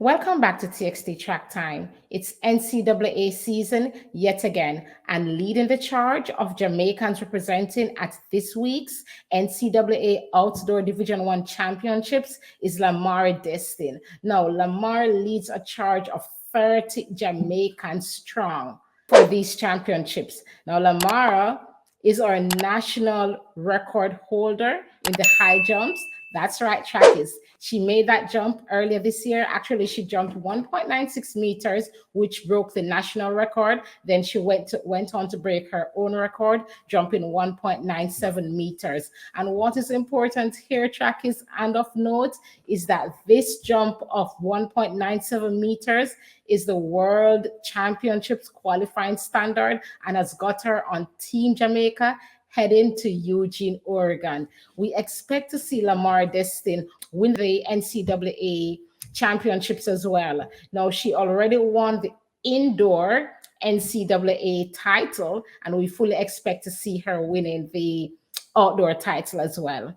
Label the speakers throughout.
Speaker 1: Welcome back to TXT Track Time. It's NCAA season yet again, and leading the charge of Jamaicans representing at this week's NCAA Outdoor Division One Championships is Lamar Destin. Now, Lamar leads a charge of 30 Jamaicans strong for these championships. Now, Lamar is our national record holder in the high jumps. That's right, Trackers. She made that jump earlier this year. Actually, she jumped 1.96 meters, which broke the national record. Then she went on to break her own record, jumping 1.97 meters. And what is important here, Trackers, and of note, is that this jump of 1.97 meters is the World Championships qualifying standard and has got her on Team Jamaica heading to Eugene, Oregon. We expect to see Lamar Destin win the NCAA championships as well. Now, she already won the indoor NCAA title, and we fully expect to see her winning the outdoor title as well.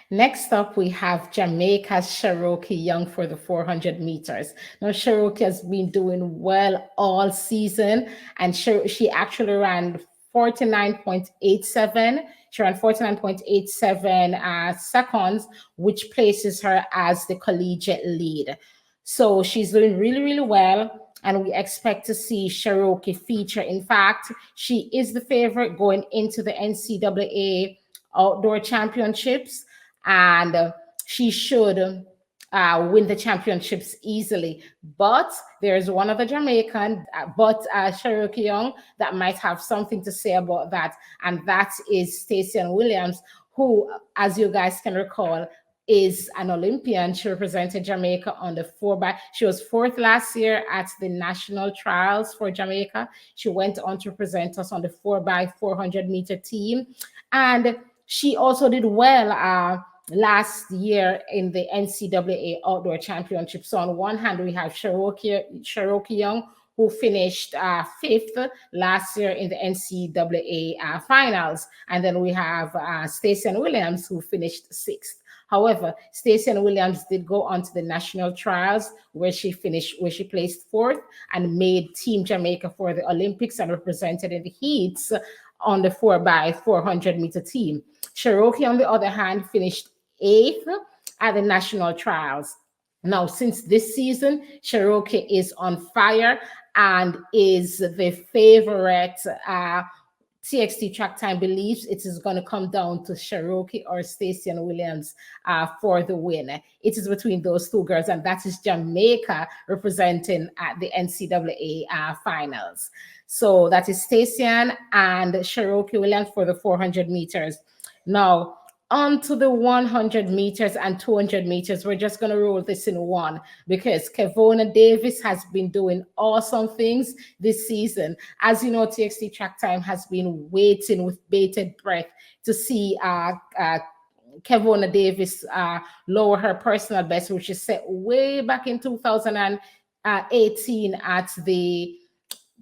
Speaker 1: Next up, we have Jamaica's Shiroki Young for the 400 meters. Now, Shiroki has been doing well all season, and she actually ran 49.87. She ran 49.87 seconds, which places her as the collegiate lead. So she's doing really, really well, and we expect to see Shiroki feature. In fact, she is the favorite going into the NCAA Outdoor Championships, and she should win the championships easily. But there's one other Jamaican, Shiroki Young, that might have something to say about that, and that is Stacey Williams, who, as you guys can recall, is an Olympian. She represented Jamaica on the 4x. She was fourth last year at the national trials for Jamaica. She went on to represent us on the 4x400 meter team, and she also did well last year in the NCAA Outdoor Championship. So on one hand, we have Shiroki Young, who finished fifth last year in the NCAA finals. And then we have Stacey Williams, who finished sixth. However, Stacey Williams did go on to the national trials where she placed fourth and made Team Jamaica for the Olympics and represented in the heats on the 4x400 meter team. Shiroki, on the other hand, finished eighth at the national trials. Now, since this season, Shiroki is on fire and is the favorite. TXT Track Time believes it is going to come down to Shiroki or Stacey Williams for the win. It is between those two girls, and that is Jamaica representing at the NCAA finals. So that is Stacey and Shiroki Williams for the 400 meters. Now, on to the 100 meters and 200 meters. We're just going to roll this in one because Kevona Davis has been doing awesome things this season. As you know, TXT Track Time has been waiting with bated breath to see Kevona Davis lower her personal best, which is set way back in 2018 at the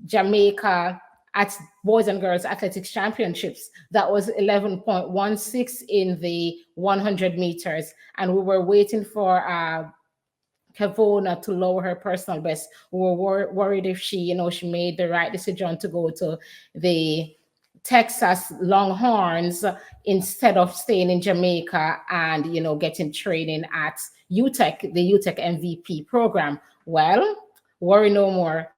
Speaker 1: Jamaica at Boys and Girls Athletics Championships. That was 11.16 in the 100 meters. And we were waiting for Kevona to lower her personal best. We were worried if she made the right decision to go to the Texas Longhorns instead of staying in Jamaica and, getting training at UTEC, the UTEC MVP program. Well, worry no more,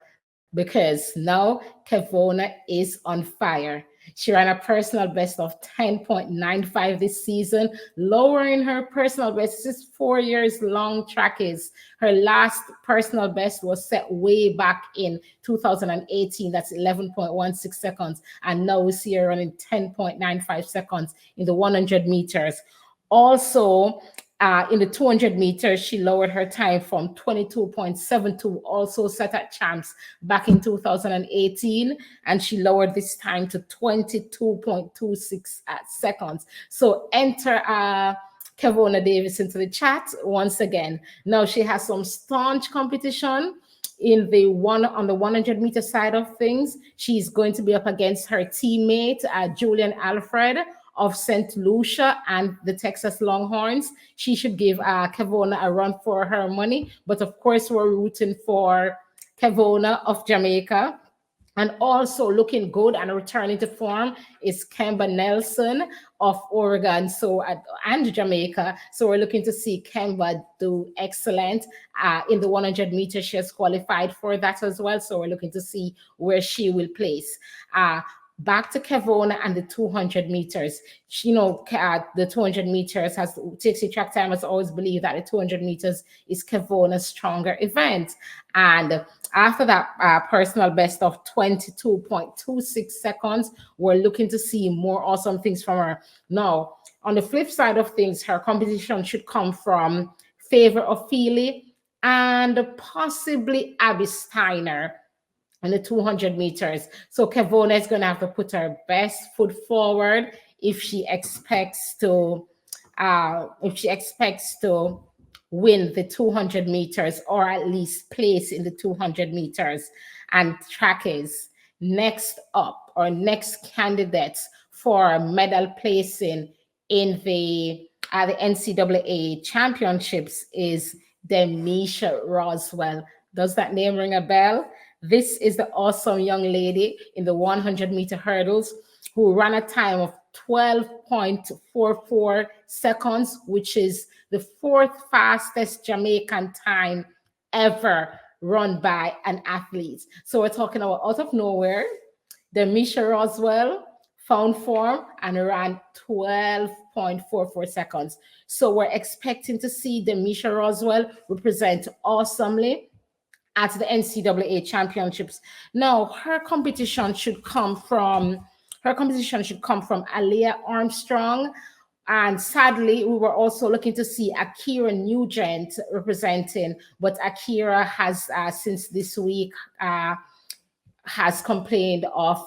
Speaker 1: because now Kevona is on fire. She ran a personal best of 10.95 this season, lowering her personal best. This is 4 years long track is. Her last personal best was set way back in 2018. That's 11.16 seconds. And now we see her running 10.95 seconds in the 100 meters. Also, in the 200 meters, she lowered her time from 22.72, also set at champs back in 2018, and she lowered this time to 22.26 seconds. So enter Kevona Davis into the chat once again. Now she has some staunch competition on the 100 meter side of things. She's going to be up against her teammate, Julian Alfred, of St. Lucia and the Texas Longhorns. She should give Kevona a run for her money. But of course, we're rooting for Kevona of Jamaica. And also looking good and returning to form is Kemba Nelson of Oregon, and Jamaica. So we're looking to see Kemba do excellent in the 100 meters. She has qualified for that as well. So we're looking to see where she will place. Back to Kevona and the 200 meters. The 200 meters has Stacey Track Time has always believed that the 200 meters is Kevona's stronger event. And after that personal best of 22.26 seconds, we're looking to see more awesome things from her. Now, on the flip side of things, her competition should come from Favor of Feely and possibly Abby Steiner in the 200 meters. So Kevona is going to have to put her best foot forward if she expects to win the 200 meters or at least place in the 200 meters. And trackers next up or next candidates for medal placing in the NCAA championships is Demisha Roswell. Does that name ring a bell? This is the awesome young lady in the 100-meter hurdles who ran a time of 12.44 seconds, which is the fourth fastest Jamaican time ever run by an athlete. So we're talking about out of nowhere, Demisha Roswell found form and ran 12.44 seconds. So we're expecting to see Demisha Roswell represent awesomely at the NCAA championships. Now, her competition should come from Aliyah Armstrong. And sadly, we were also looking to see Akira Nugent representing, but Akira has, since this week, has complained of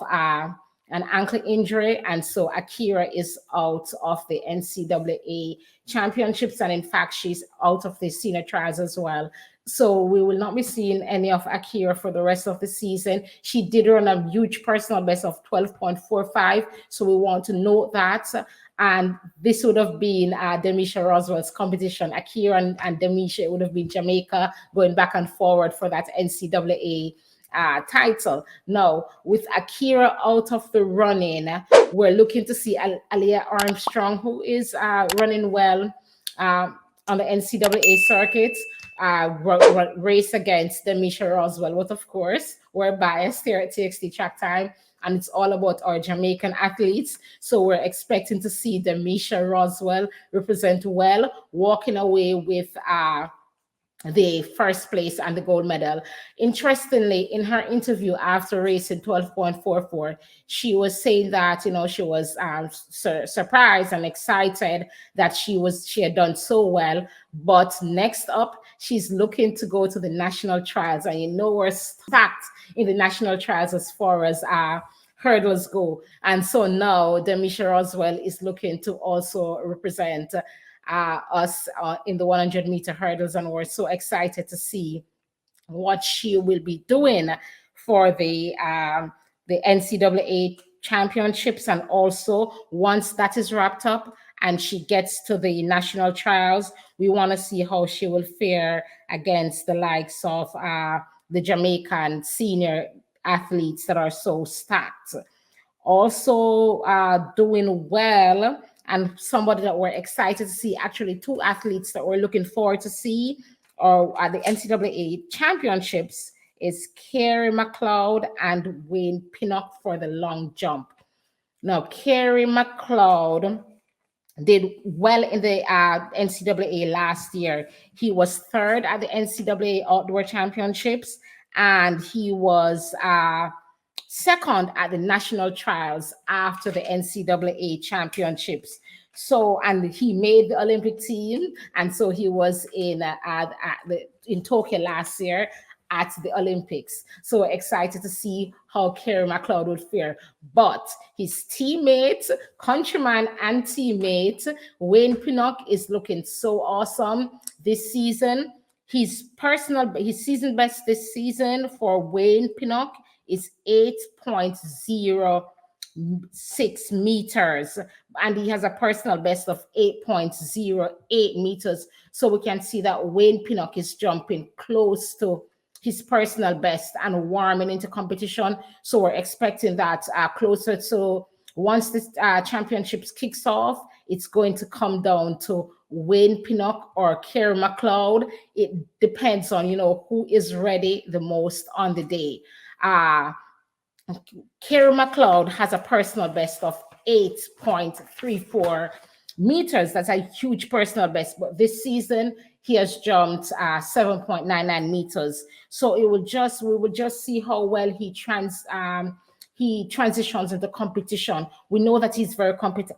Speaker 1: an ankle injury, and so Akira is out of the NCAA championships, and in fact, she's out of the senior trials as well. So we will not be seeing any of Akira for the rest of the season. She did run a huge personal best of 12.45, so we want to note that. And this would have been Demisha Roswell's competition. Akira and Demisha, it would have been Jamaica going back and forward for that NCAA title. Now, with Akira out of the running, we're looking to see Aliyah Armstrong, who is running well on the NCAA circuit, race against Demisha Roswell. But of course, we're biased here at TXT Track Time, and it's all about our Jamaican athletes. So we're expecting to see Demisha Roswell represent well, walking away with the first place and the gold medal. Interestingly, in her interview after racing 12.44, she was saying that, she was surprised and excited that she had done so well. But next up, she's looking to go to the national trials, and we're stacked in the national trials as far as hurdles go. And so now Demisha Roswell is looking to also represent us in the 100-meter hurdles, and we're so excited to see what she will be doing for the NCAA championships. And also, once that is wrapped up and she gets to the national trials, we want to see how she will fare against the likes of the Jamaican senior athletes that are so stacked. Also doing well, and somebody that we're excited to see, actually two athletes that we're looking forward to see at the NCAA championships, is Kerry McLeod and Wayne Pinock for the long jump. Now, Kerry McLeod did well in the NCAA last year. He was third at the NCAA Outdoor Championships, and he was second at the national trials after the NCAA championships. So, and he made the Olympic team, and so he was in Tokyo last year at the Olympics. So we're excited to see how Kerry McLeod would fare. But his teammate, countryman and teammate, Wayne Pinock, is looking so awesome this season. His season best this season for Wayne Pinock is 8.0 meters, and he has a personal best of 8.08 meters. So we can see that Wayne Pinock is jumping close to his personal best and warming into competition. So we're expecting that closer to, once this championships kicks off, it's going to come down to Wayne Pinock or Kerry McLeod. It depends on, who is ready the most on the day. Kerry McLeod has a personal best of 8.34 meters. That's a huge personal best. But this season, he has jumped 7.99 meters. So we will just see how well he transitions into competition. We know that he's very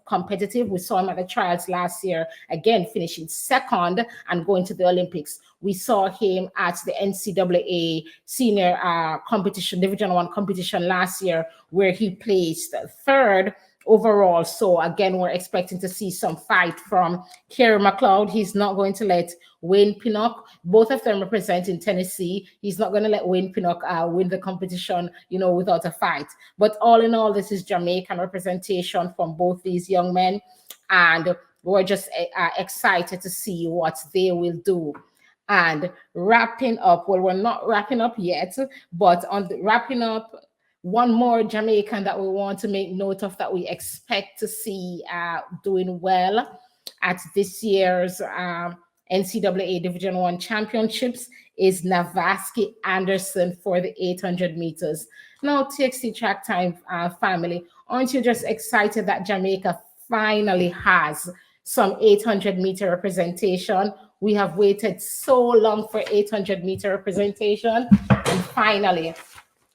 Speaker 1: competitive. We saw him at the trials last year, again, finishing second and going to the Olympics. We saw him at the NCAA senior competition, Division I competition last year, where he placed third overall. So again, we're expecting to see some fight from Kerry McLeod. He's not going to let Wayne Pinock, both of them representing Tennessee, he's not going to let Wayne Pinock win the competition, without a fight. But all in all, this is Jamaican representation from both these young men, and we're just excited to see what they will do. And wrapping up, well, we're not wrapping up yet, but on the wrapping up, one more Jamaican that we want to make note of that we expect to see doing well at this year's NCAA Division I championships is Navaski Anderson for the 800 meters. Now, TXT Track Time family, aren't you just excited that Jamaica finally has some 800-meter representation? We have waited so long for 800-meter representation, and finally,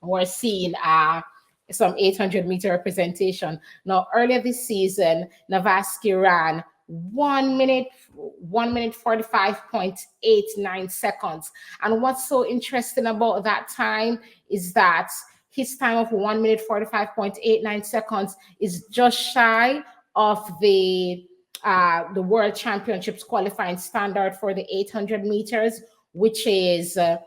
Speaker 1: we're seeing some 800-meter representation. Now, earlier this season, Navaski ran 1 minute 45.89 seconds. And what's so interesting about that time is that his time of 1 minute 45.89 seconds is just shy of the World Championships qualifying standard for the 800 meters, which is 1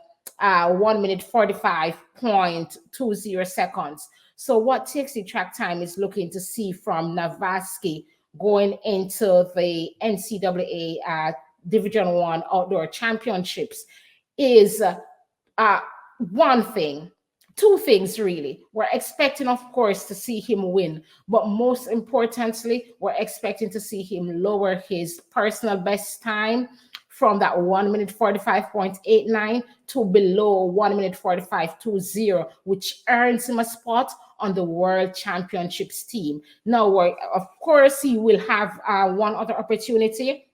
Speaker 1: minute 45.20 seconds. So what TXT Track Time is looking to see from Navaski going into the NCAA Division I Outdoor Championships is two things really. We're expecting, of course, to see him win, but most importantly, we're expecting to see him lower his personal best time from that 1 minute 45.89 to below 1 minute 45.20, which earns him a spot on the World Championships team. Now, of course, he will have one other opportunity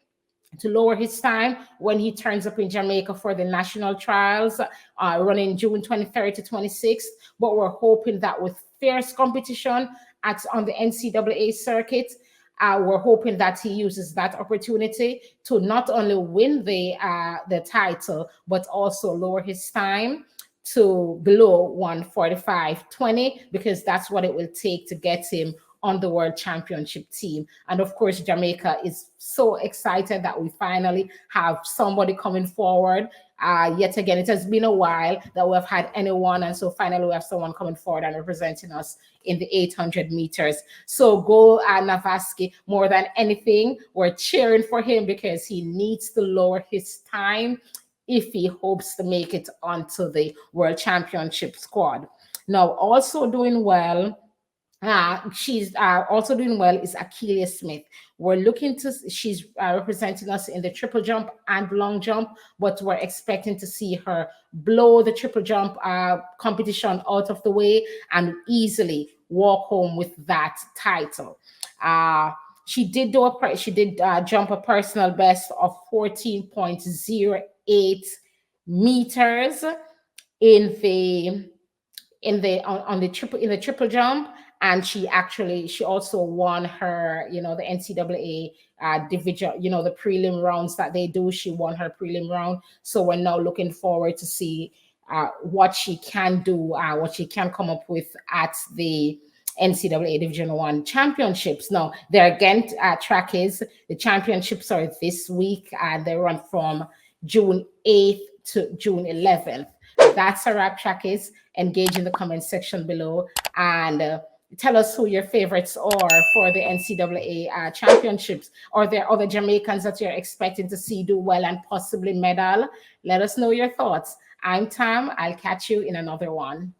Speaker 1: to lower his time when he turns up in Jamaica for the national trials running June 23rd to 26th. But we're hoping that with fierce competition on the NCAA circuit, we're hoping that he uses that opportunity to not only win the title, but also lower his time to below 1:45.20, because that's what it will take to get him on the World Championship team. And of course, Jamaica is so excited that we finally have somebody coming forward. Yet again, it has been a while that we have had anyone, and so finally we have someone coming forward and representing us in the 800 meters. So go Navaski. More than anything, we're cheering for him because he needs to lower his time if he hopes to make it onto the World Championship squad. Now, also doing well, she's also doing well is Achilles Smith. She's representing us in the triple jump and long jump, but we're expecting to see her blow the triple jump competition out of the way and easily walk home with that title. She did jump a personal best of 14.08 meters in the triple jump, and she also won her the NCAA division, the prelim rounds that they do. She won her prelim round, so we're now looking forward to see what she can do, what she can come up with at the NCAA Division I championships. Now, there again, the championships are this week, and they run from June 8th to June 11th. That's a wrap, trackies. Engage in the comment section below, and tell us who your favorites are for the NCAA championships. Are there other Jamaicans that you're expecting to see do well and possibly medal? Let us know your thoughts. I'm Tam. I'll catch you in another one.